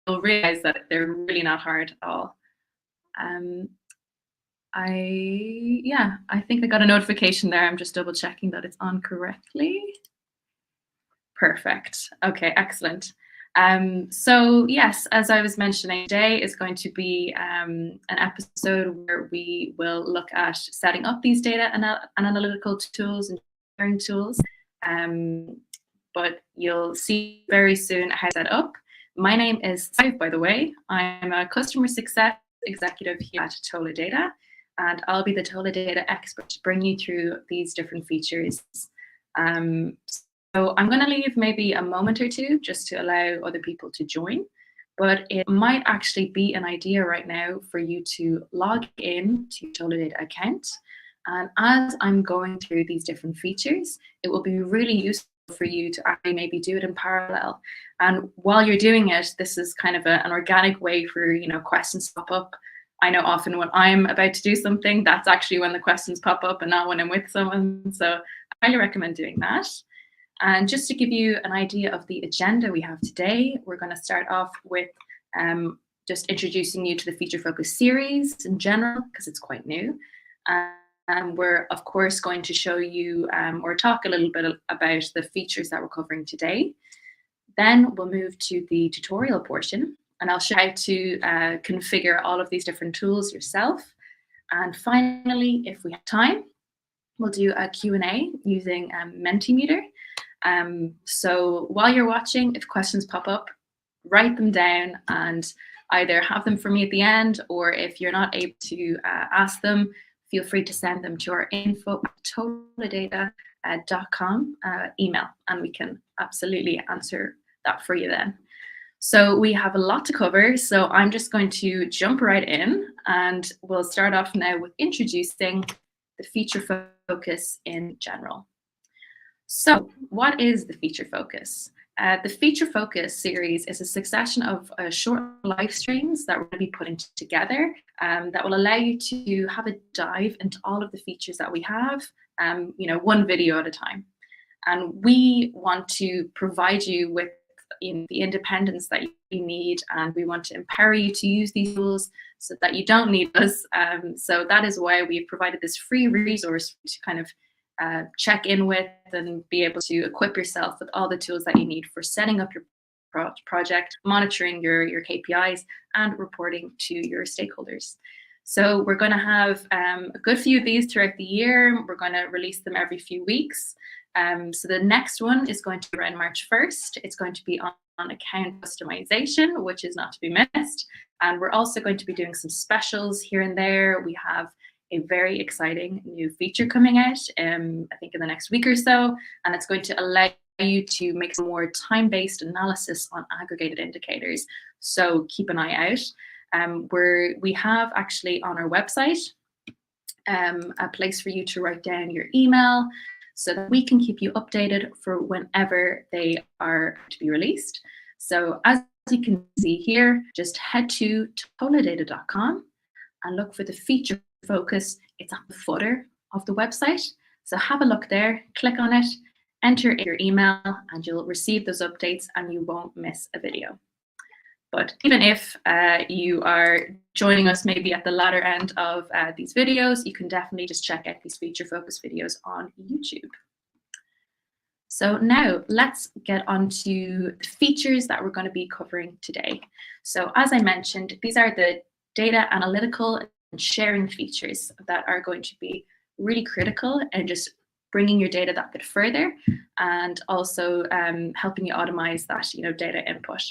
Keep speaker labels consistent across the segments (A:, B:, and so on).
A: realize that they're really not hard at all. I think I got a notification there. I'm just double checking that it's on correctly. Perfect. Okay, excellent. So yes, as I was mentioning, today is going to be an episode where we will look at setting up these data and analytical tools and sharing tools. But you'll see very soon how to set up. My name is Saif, by the way. I'm a customer success executive here at Tola Data, and I'll be the Tola Data expert to bring you through these different features. So I'm going to leave maybe a moment or two just to allow other people to join, but it might actually be an idea right now for you to log in to your Tola Data account. And as I'm going through these different features, it will be really useful for you to actually maybe do it in parallel. And while you're doing it, this is kind of an organic way for questions to pop up. I know often when I'm about to do something, that's actually when the questions pop up and not when I'm with someone. So I highly recommend doing that. And just to give you an idea of the agenda we have today, we're going to start off with just introducing you to the Feature Focus series in general, because it's quite new. And we're, of course, going to show you or talk a little bit about the features that we're covering today. Then we'll move to the tutorial portion, and I'll show you how to configure all of these different tools yourself. And finally, if we have time, we'll do a Q&A using Mentimeter. So while you're watching, if questions pop up, write them down and either have them for me at the end, or if you're not able to ask them, feel free to send them to our info@toladata.com email, and we can absolutely answer that for you then. So we have a lot to cover, so I'm just going to jump right in, and we'll start off now with introducing the feature focus in general. So what is the feature focus? The Feature Focus series is a succession of short live streams that we're going to be putting together that will allow you to have a dive into all of the features that we have, one video at a time. And we want to provide you with the independence that you need, and we want to empower you to use these tools so that you don't need us. So that is why we've provided this free resource to kind of check in with and be able to equip yourself with all the tools that you need for setting up your project, monitoring your KPIs, and reporting to your stakeholders. So we're going to have a good few of these throughout the year. We're going to release them every few weeks. So the next one is going to be around March 1st. It's going to be on account customization, which is not to be missed. And we're also going to be doing some specials here and there. We have a very exciting new feature coming out, I think in the next week or so, and it's going to allow you to make some more time-based analysis on aggregated indicators. So keep an eye out. We have actually on our website a place for you to write down your email so that we can keep you updated for whenever they are to be released. So as you can see here, just head to toladata.com and look for the feature focus. It's at the footer of the website. So have a look there, click on it, enter your email, and you'll receive those updates and you won't miss a video. But even if you are joining us maybe at the latter end of these videos, you can definitely just check out these feature focus videos on YouTube. So now let's get on to the features that we're going to be covering today. So as I mentioned, these are the data analytical and sharing features that are going to be really critical and just bringing your data that bit further, and also helping you automate that data input.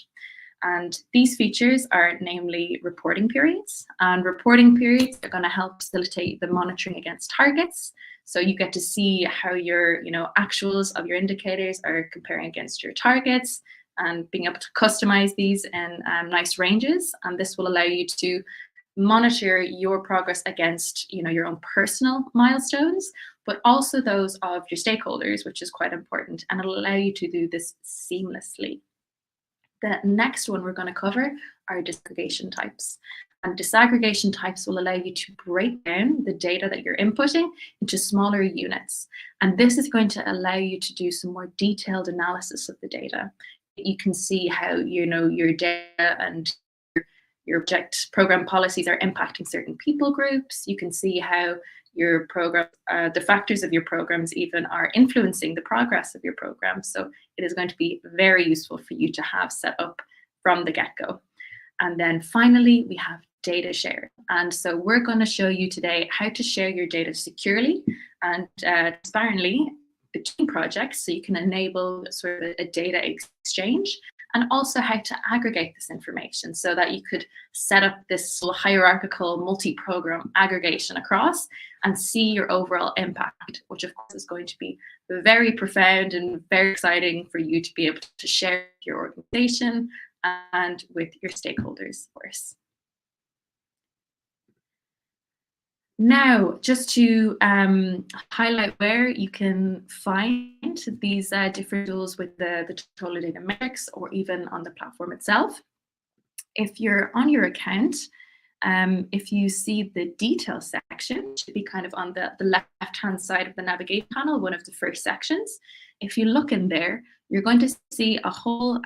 A: And these features are namely reporting periods, and reporting periods are going to help facilitate the monitoring against targets. So you get to see how your actuals of your indicators are comparing against your targets, and being able to customize these in nice ranges. And this will allow you to monitor your progress against your own personal milestones, but also those of your stakeholders, which is quite important, and it'll allow you to do this seamlessly. The next one we're going to cover are disaggregation types. And disaggregation types will allow you to break down the data that you're inputting into smaller units. And this is going to allow you to do some more detailed analysis of the data. You can see how, your data and your project program policies are impacting certain people groups. You can see how your program, the factors of your programs even are influencing the progress of your program. So it is going to be very useful for you to have set up from the get-go. And then finally, we have data share. And so we're going to show you today how to share your data securely and transparently between projects, so you can enable sort of a data exchange, and also how to aggregate this information so that you could set up this hierarchical multi-program aggregation across and see your overall impact, which of course is going to be very profound and very exciting for you to be able to share with your organization and with your stakeholders, of course. Now, just to highlight where you can find these different tools with the total data metrics, or even on the platform itself. If you're on your account, if you see the details section, it should be kind of on the left-hand side of the navigation panel, one of the first sections. If you look in there, you're going to see a whole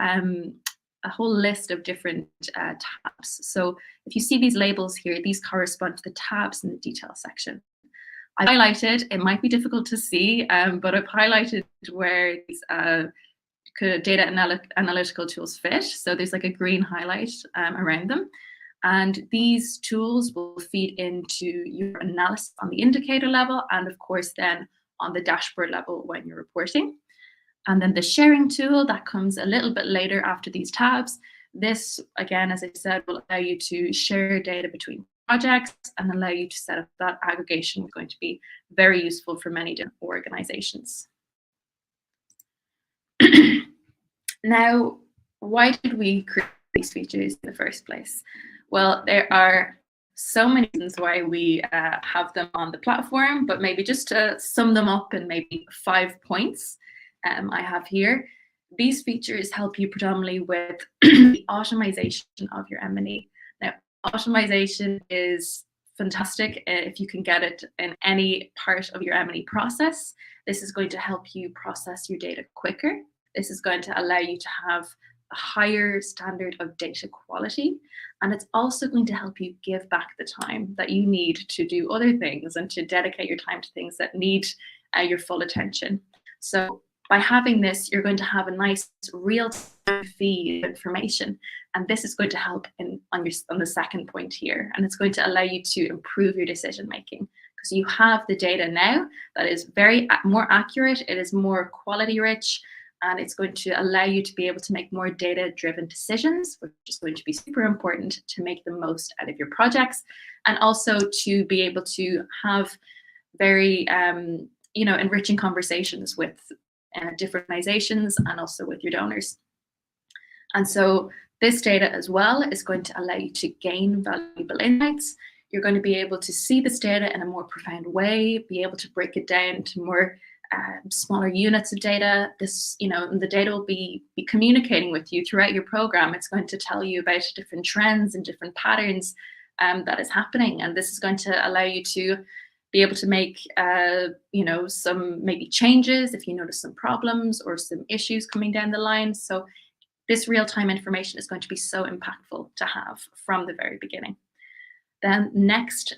A: list of different tabs. So if you see these labels here, these correspond to the tabs in the details section. I've highlighted, it might be difficult to see, but I've highlighted where these data analytical tools fit. So there's like a green highlight around them. And these tools will feed into your analysis on the indicator level, and of course then on the dashboard level when you're reporting. And then the sharing tool that comes a little bit later after these tabs. This, again, as I said, will allow you to share data between projects and allow you to set up that aggregation. It's going to be very useful for many different organizations. Now, why did we create these features in the first place? Well, there are so many reasons why we have them on the platform, but maybe just to sum them up in maybe 5 points. I have here. These features help you predominantly with the automation of your M&E. Now, automation is fantastic if you can get it in any part of your M&E process. This is going to help you process your data quicker. This is going to allow you to have a higher standard of data quality. And it's also going to help you give back the time that you need to do other things and to dedicate your time to things that need your full attention. So by having this, you're going to have a nice real-time feed of information, and this is going to help on the second point here, and it's going to allow you to improve your decision-making because you have the data now that is more accurate, it is more quality-rich, and it's going to allow you to be able to make more data-driven decisions, which is going to be super important to make the most out of your projects, and also to be able to have very enriching conversations with different organizations and also with your donors. And so this data as well is going to allow you to gain valuable insights. You're going to be able to see this data in a more profound way, be able to break it down to more smaller units of data. The data will be communicating with you throughout your program. It's going to tell you about different trends and different patterns that is happening. And this is going to allow you to be able to make, some maybe changes if you notice some problems or some issues coming down the line. So this real-time information is going to be so impactful to have from the very beginning. Then next,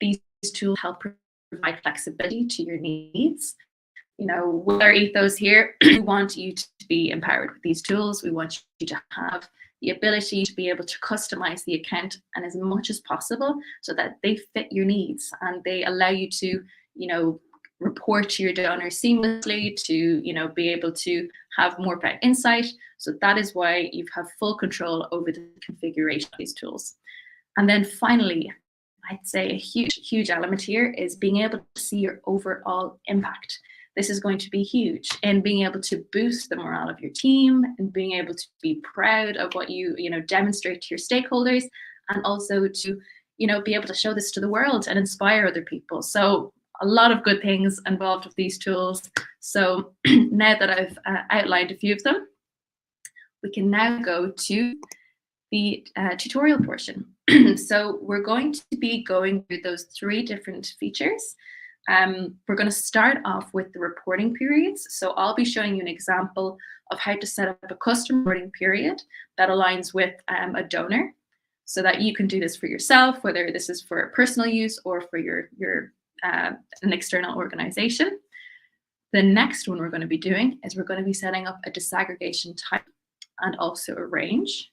A: these tools help provide flexibility to your needs. With our ethos here, we want you to be empowered with these tools. We want you to have the ability to be able to customize the account and as much as possible so that they fit your needs and they allow you to, report to your donors seamlessly, to, be able to have more insight. So that is why you have full control over the configuration of these tools. And then finally, I'd say a huge element here is being able to see your overall impact. This is going to be huge in being able to boost the morale of your team and being able to be proud of what you demonstrate to your stakeholders, and also to be able to show this to the world and inspire other people. So a lot of good things involved with these tools. So now that I've outlined a few of them, we can now go to the tutorial portion. So we're going to be going through those 3 different features. We're going to start off with the reporting periods. So I'll be showing you an example of how to set up a custom reporting period that aligns with a donor, so that you can do this for yourself, whether this is for personal use or for an external organization. The next one we're going to be doing is we're going to be setting up a disaggregation type and also a range.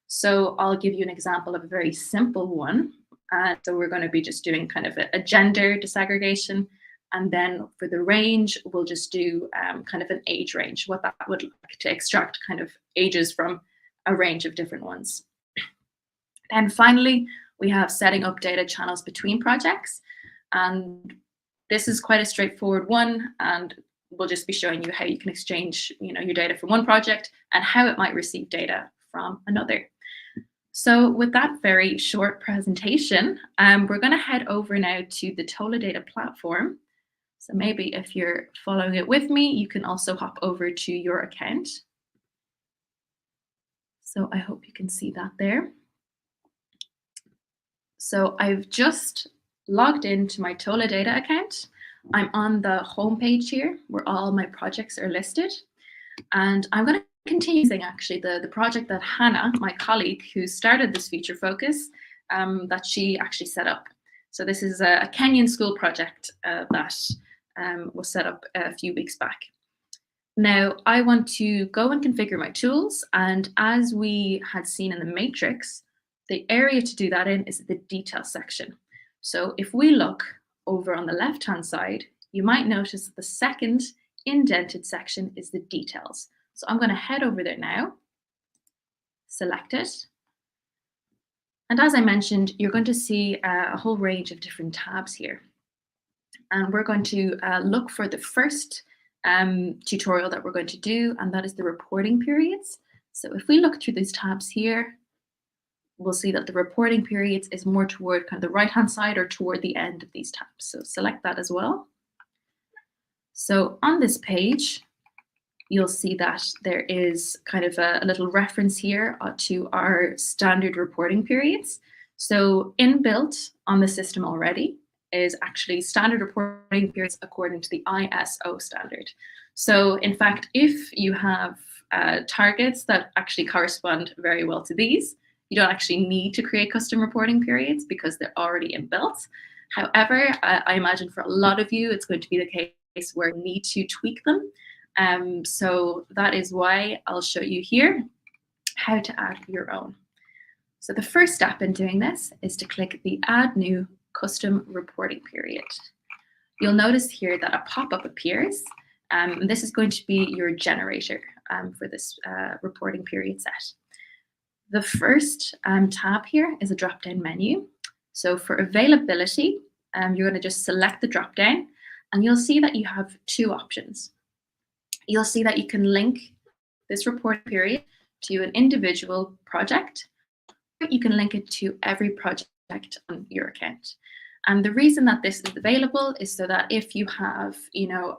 A: So I'll give you an example of a very simple one. So we're going to be just doing kind of a gender disaggregation. And then for the range, we'll just do kind of an age range, what that would like to extract kind of ages from a range of different ones. And finally, we have setting up data channels between projects. And this is quite a straightforward one. And we'll just be showing you how you can exchange, your data from one project and how it might receive data from another. So with that very short presentation, we're going to head over now to the Tola Data platform. So maybe if you're following it with me, you can also hop over to your account. So I hope you can see that there. So I've just logged into my Tola Data account. I'm on the home page here where all my projects are listed. And I'm going to continue using actually the project that Hannah, my colleague who started this feature focus, that she actually set up. So this is a Kenyan school project that was set up a few weeks back. Now I want to go and configure my tools. And as we had seen in the matrix, the area to do that in is the details section. So if we look over on the left-hand side, you might notice that the second indented section is the details. So I'm going to head over there now, select it. And as I mentioned, you're going to see a whole range of different tabs here. And we're going to look for the first tutorial that we're going to do, and that is the reporting periods. So if we look through these tabs here, we'll see that the reporting periods is more toward kind of the right-hand side or toward the end of these tabs. So select that as well. So on this page, you'll see that there is kind of a little reference here to our standard reporting periods. So inbuilt on the system already is actually standard reporting periods according to the ISO standard. So in fact, if you have targets that actually correspond very well to these, you don't actually need to create custom reporting periods because they're already inbuilt. However, I imagine for a lot of you, it's going to be the case where you need to tweak them. So that is why I'll show you here how to add your own. So the first step in doing this is to click the Add New Custom Reporting Period. You'll notice here that a pop-up appears. This is going to be your generator for this reporting period set. The first tab here is a drop-down menu. So for availability, you're going to just select the drop-down, and you'll see that you have two options. You'll see that you can link this report period to an individual project, or you can link it to every project on your account. And the reason that this is available is so that if you have,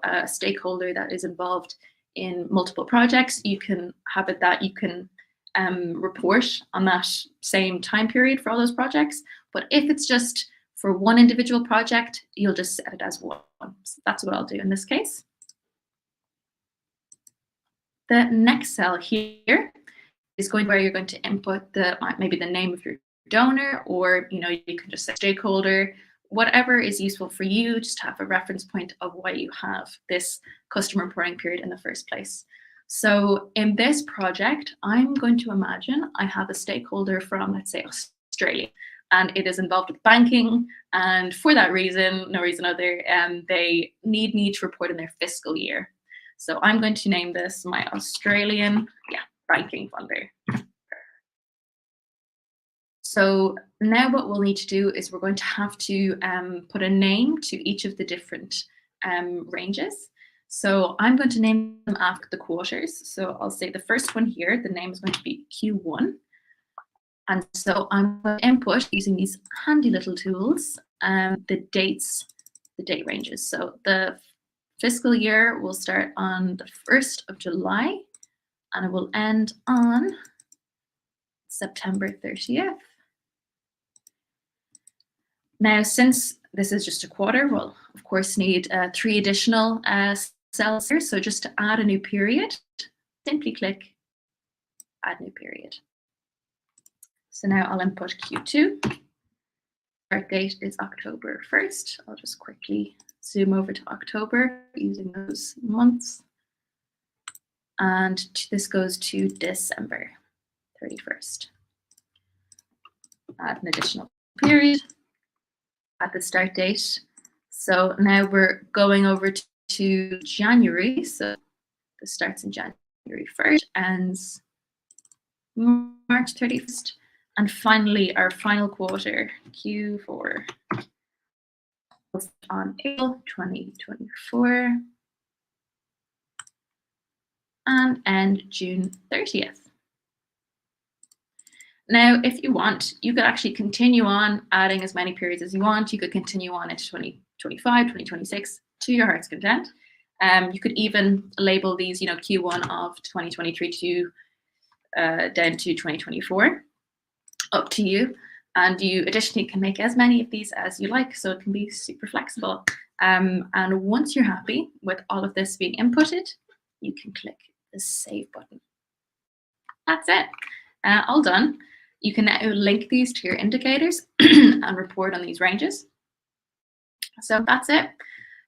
A: a stakeholder that is involved in multiple projects, you can have it that you can report on that same time period for all those projects. But if it's just for one individual project, you'll just set it as one. So that's what I'll do in this case. The next cell here is where you're going to input maybe the name of your donor, or you can just say stakeholder, whatever is useful for you, just to have a reference point of why you have this custom reporting period in the first place. So in this project, I'm going to imagine I have a stakeholder from, let's say, Australia, and it is involved with banking. And for that reason, no reason other, they need me to report in their fiscal year. So I'm going to name this my Australian banking funder. So now what we'll need to do is we're going to have to put a name to each of the different ranges. So I'm going to name them after the quarters. So I'll say the first one here, the name is going to be Q1. And so I'm going to input using these handy little tools, the date ranges. So the fiscal year will start on the 1st of July and it will end on September 30th. Now, since this is just a quarter. We'll, of course, need 3 additional cells here. So just to add a new period, simply click Add New Period. So now I'll input Q2. Start date is October 1st. I'll just quickly zoom over to October using those months. And this goes to December 31st. Add an additional period at the start date. So now we're going over to January. So this starts in January 1st, ends March 31st. And finally, our final quarter, Q4, on April 2024 and end June 30th. Now, if you want, you could actually continue on adding as many periods as you want. You could continue on into 2025, 2026 to your heart's content. You could even label these, Q1 of 2023 to down to 2024. Up to you. And you additionally can make as many of these as you like, so it can be super flexible. And once you're happy with all of this being inputted, you can click the Save button. That's it. All done. You can now link these to your indicators and report on these ranges. So that's it.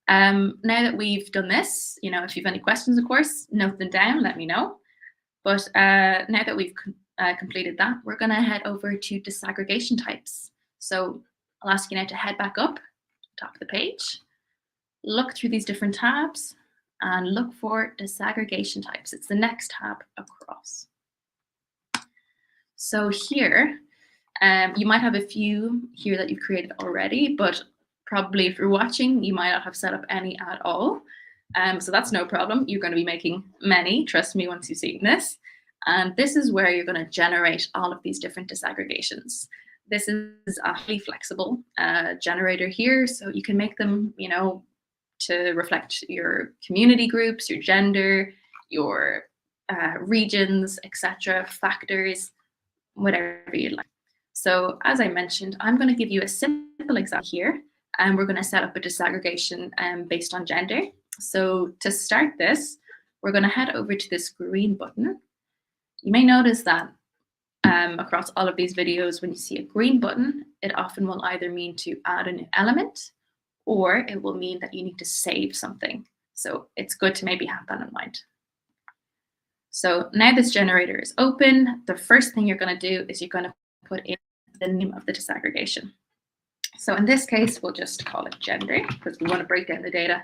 A: Now that we've done this, if you have any questions, of course, note them down, let me know. But now that we've completed that, we're going to head over to disaggregation types. So I'll ask you now to head back up, top of the page, look through these different tabs, and look for disaggregation types. It's the next tab across. So here, you might have a few here that you've created already, but probably if you're watching, you might not have set up any at all. So that's no problem. You're going to be making many, trust me, once you've seen this. And this is where you're going to generate all of these different disaggregations. This is a highly flexible generator here, so you can make them, to reflect your community groups, your gender, your regions, etc., factors, whatever you like. So as I mentioned, I'm going to give you a simple example here, and we're going to set up a disaggregation based on gender. So to start this, we're going to head over to this green button. You may notice that across all of these videos, when you see a green button, it often will either mean to add a new element, or it will mean that you need to save something. So it's good to maybe have that in mind. So now this generator is open, the first thing you're going to do is you're going to put in the name of the disaggregation. So in this case, we'll just call it gender, because we want to break down the data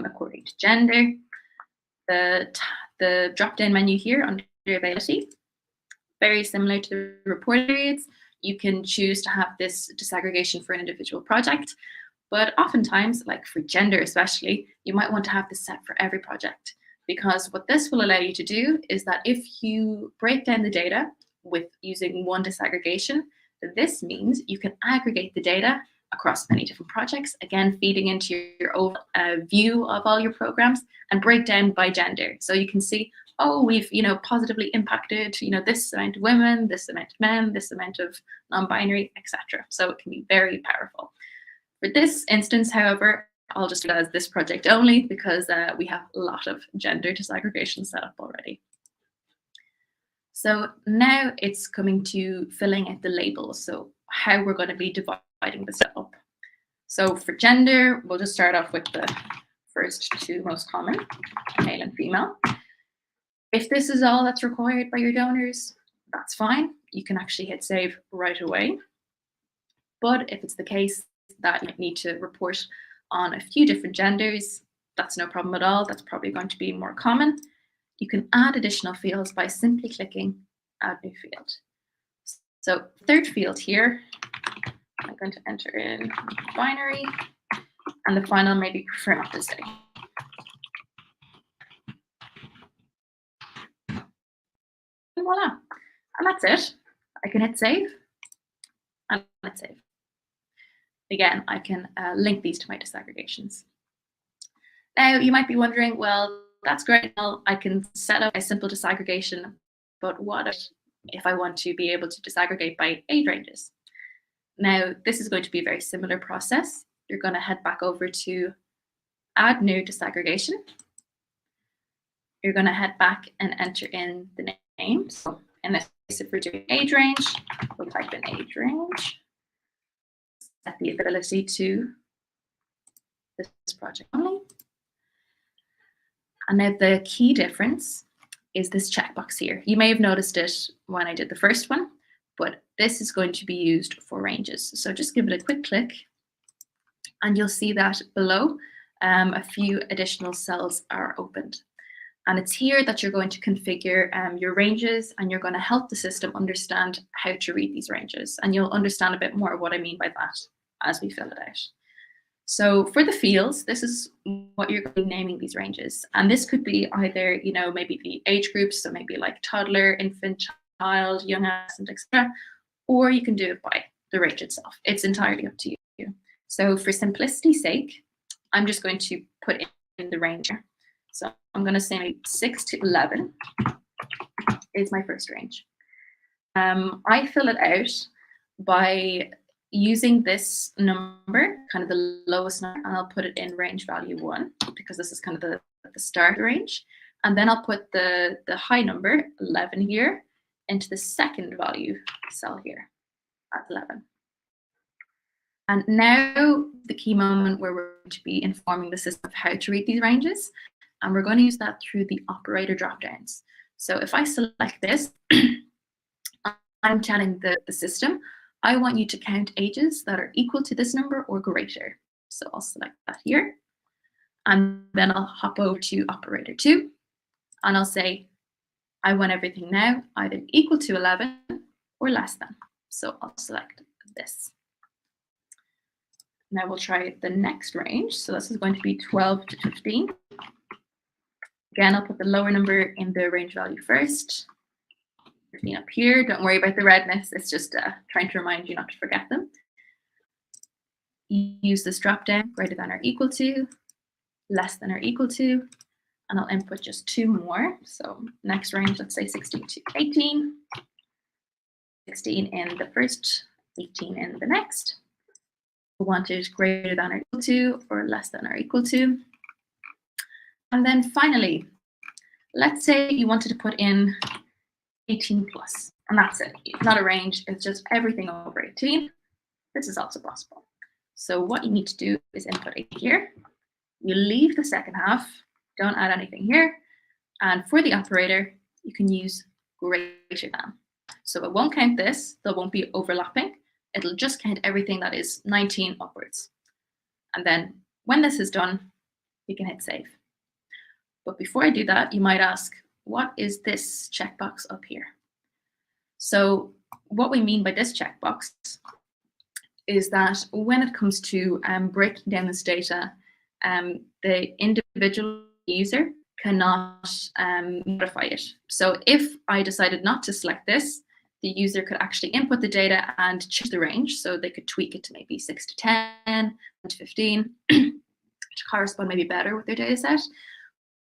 A: according to gender. The drop-down menu here under availability, very similar to the report periods. You can choose to have this disaggregation for an individual project, but oftentimes, like for gender especially, you might want to have this set for every project, because what this will allow you to do is that if you break down the data with using one disaggregation, this means you can aggregate the data across many different projects, again, feeding into your overall view of all your programs and break down by gender. So you can see, oh, we've, positively impacted, this amount of women, this amount of men, this amount of non-binary, etc. So it can be very powerful. For this instance, however, I'll just do it as this project only, because we have a lot of gender disaggregation set up already. So now it's coming to filling out the labels. So how we're going to be dividing this up. So for gender, we'll just start off with the first two most common, male and female. If this is all that's required by your donors, that's fine. You can actually hit save right away. But if it's the case that you need to report on a few different genders, that's no problem at all. That's probably going to be more common. You can add additional fields by simply clicking Add New Field. So third field here, I'm going to enter in binary, and the final maybe prefer not to say. And voila, and that's it. I can hit save, and let's save. Again, I can link these to my disaggregations. Now, you might be wondering, well, that's great. Well, I can set up a simple disaggregation, but what if I want to be able to disaggregate by age ranges? Now, this is going to be a very similar process. you're going to head back over to Add New Disaggregation. You're going to head back and enter in the name. So in this case, if we're doing age range, we'll type in age range. Set the availability to this project only. And now the key difference is this checkbox here. You may have noticed it when I did the first one, but this is going to be used for ranges. So just give it a quick click and you'll see that below a few additional cells are opened. And it's here that you're going to configure your ranges, and you're going to help the system understand how to read these ranges. And you'll understand a bit more what I mean by that as we fill it out. So for the fields, this is what you're going to be naming these ranges. And this could be either, maybe the age groups, so maybe like toddler, infant, child, young adolescent, etc. Or you can do it by the range itself. It's entirely up to you. So for simplicity's sake, I'm just going to put in the range here. So I'm going to say 6 to 11 is my first range. I fill it out by using this number, kind of the lowest number, and I'll put it in range value 1, because this is kind of the start range. And then I'll put the high number, 11 here, into the second value cell here at 11. And now the key moment where we're going to be informing the system of how to read these ranges. And we're going to use that through the operator dropdowns. So if I select this, I'm telling the system, I want you to count ages that are equal to this number or greater. So I'll select that here. And then I'll hop over to operator 2. And I'll say, I want everything now either equal to 11 or less than. So I'll select this. Now we'll try the next range. So this is going to be 12 to 15. Again, I'll put the lower number in the range value first. 15 up here. Don't worry about the redness. It's just trying to remind you not to forget them. Use this drop down, greater than or equal to, less than or equal to, and I'll input just 2 more. So next range, let's say 16 to 18. 16 in the first, 18 in the next. We want it greater than or equal to, or less than or equal to. And then finally, let's say you wanted to put in 18 plus, and that's it. It's not a range, it's just everything over 18. This is also possible. So what you need to do is input 8 here. You leave the second half, don't add anything here. And for the operator, you can use greater than. So it won't count this, there won't be overlapping. It'll just count everything that is 19 upwards. And then when this is done, you can hit save. But before I do that, you might ask, what is this checkbox up here? So what we mean by this checkbox is that when it comes to breaking down this data, the individual user cannot modify it. So if I decided not to select this, the user could actually input the data and change the range. So they could tweak it to maybe 6 to 10, to 15, to correspond maybe better with their data set.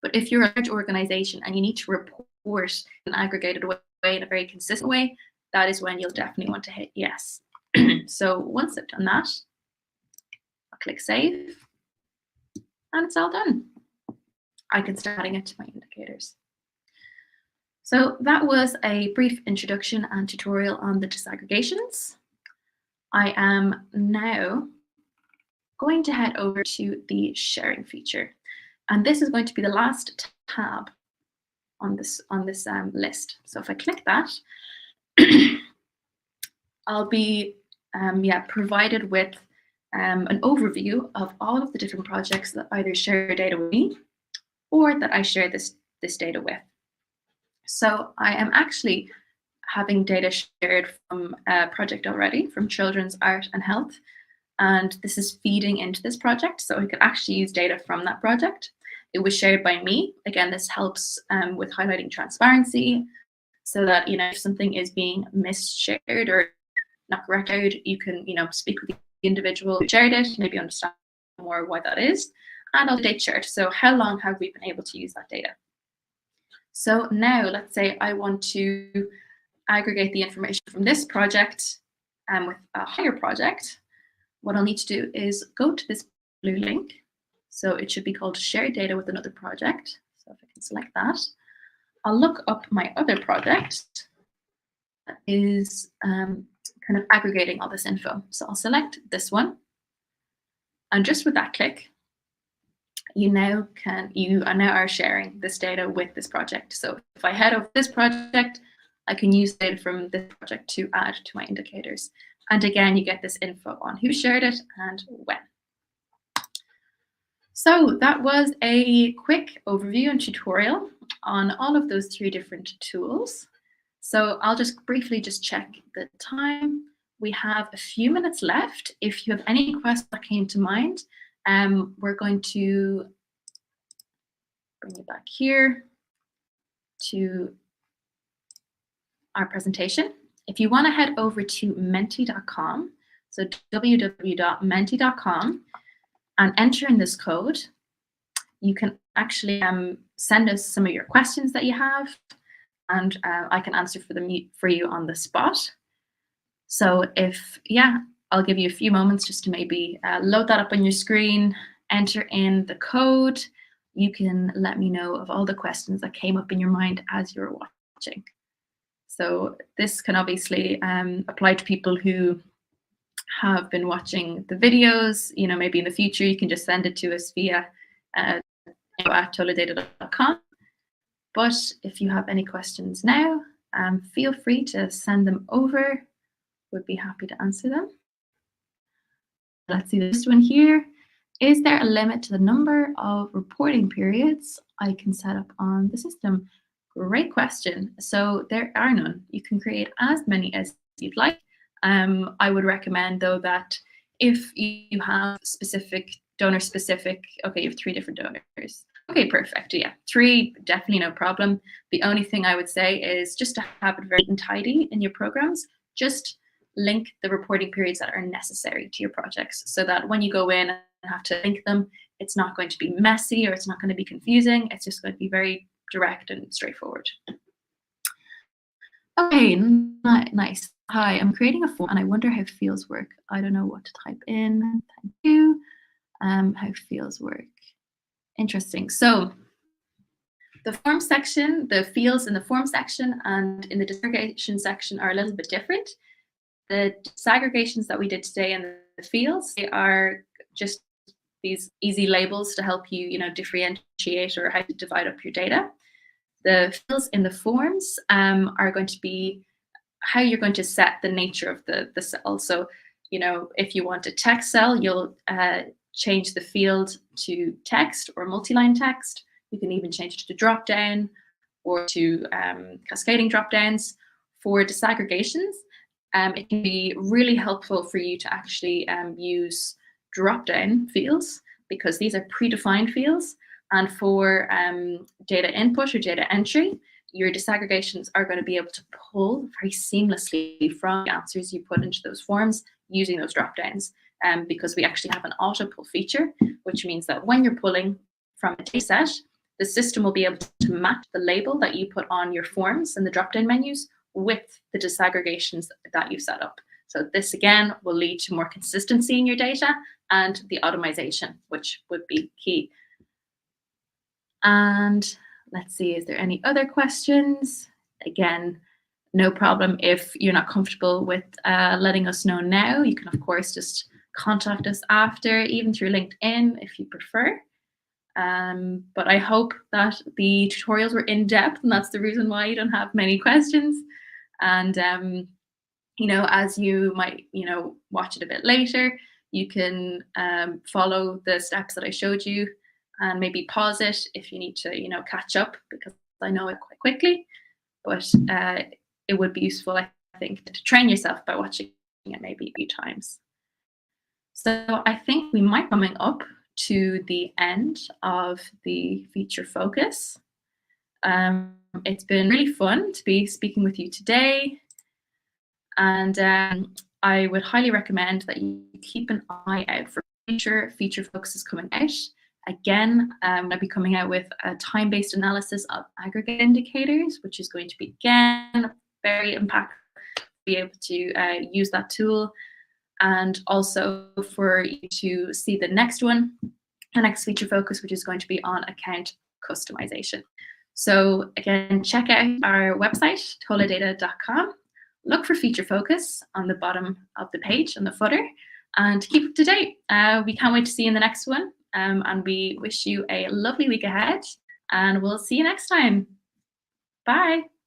A: But if you're a large organization and you need to report in an aggregated way, in a very consistent way, that is when you'll definitely want to hit yes. So once I've done that, I'll click save, and it's all done. I can start adding it to my indicators. So that was a brief introduction and tutorial on the disaggregations. I am now going to head over to the sharing feature. And this is going to be the last tab on this list. So if I click that, I'll be provided with an overview of all of the different projects that either share data with me or that I share this data with. So I am actually having data shared from a project already, from Children's Art and Health. And this is feeding into this project, so I could actually use data from that project. It was shared by me. Again, this helps with highlighting transparency, so that if something is being misshared or not corrected, you can speak with the individual who shared it, maybe understand more why that is, and I'll date chart. So how long have we been able to use that data? So now let's say I want to aggregate the information from this project with a higher project. what I'll need to do is go to this blue link. So it should be called Share Data with Another Project. So if I can select that, I'll look up my other project that is kind of aggregating all this info. So I'll select this one. And just with that click, you are now sharing this data with this project. So if I head over this project, I can use data from this project to add to my indicators. And again, you get this info on who shared it and when. So that was a quick overview and tutorial on all of those 3 different tools. So I'll just briefly check the time. We have a few minutes left. If you have any questions that came to mind, we're going to bring you back here to our presentation. If you want to head over to menti.com, so www.menti.com, and enter in this code, you can actually send us some of your questions that you have, and I can answer for you on the spot. So I'll give you a few moments just to maybe load that up on your screen, enter in the code. You can let me know of all the questions that came up in your mind as you were watching. So this can obviously apply to people who have been watching the videos. Maybe in the future you can just send it to us via at toladata.com. But if you have any questions now, feel free to send them over. Would be happy to answer them. Let's see this one here. Is there a limit to the number of reporting periods I can set up on the system? Great question. So there are none. You can create as many as you'd like. I would recommend, though, that if you have donor-specific, okay, you have 3 different donors. Okay, perfect. Yeah, 3, definitely no problem. The only thing I would say is just to have it very tidy in your programs. Just link the reporting periods that are necessary to your projects so that when you go in and have to link them, it's not going to be messy or it's not going to be confusing. It's just going to be very direct and straightforward. Okay, nice. Hi, I'm creating a form and I wonder how fields work. I don't know what to type in. Thank you. How fields work. Interesting. So the form section, the fields in the form section and in the disaggregation section are a little bit different. The disaggregations that we did today in the fields, they are just these easy labels to help you, differentiate or how to divide up your data. The fields in the forms are going to be how you're going to set the nature of the cell. So, if you want a text cell, you'll change the field to text or multi-line text. You can even change it to drop-down or to cascading drop-downs. For disaggregations, it can be really helpful for you to actually use drop-down fields because these are predefined fields. And for data input or data entry, your disaggregations are going to be able to pull very seamlessly from the answers you put into those forms using those drop-downs. Because we actually have an auto pull feature, which means that when you're pulling from a data set, the system will be able to match the label that you put on your forms and the drop-down menus with the disaggregations that you've set up. So this again will lead to more consistency in your data and the automation, which would be key. And let's see, is there any other questions? Again, no problem if you're not comfortable with letting us know now. You can, of course, just contact us after, even through LinkedIn if you prefer. But I hope that the tutorials were in depth, and that's the reason why you don't have many questions. And as you might watch it a bit later, you can follow the steps that I showed you and maybe pause it if you need to catch up, because I know it quite quickly. But it would be useful, I think, to train yourself by watching it maybe a few times. So I think we might be coming up to the end of the feature focus. It's been really fun to be speaking with you today. And I would highly recommend that you keep an eye out for future feature focuses coming out. Again, I'll be coming out with a time-based analysis of aggregate indicators, which is going to be, again, very impactful to be able to use that tool. and also for you to see the next one, the next feature focus, which is going to be on account customization. So again, check out our website, toladata.com. Look for feature focus on the bottom of the page on the footer, and keep up to date. We can't wait to see you in the next one, and we wish you a lovely week ahead, and we'll see you next time. Bye.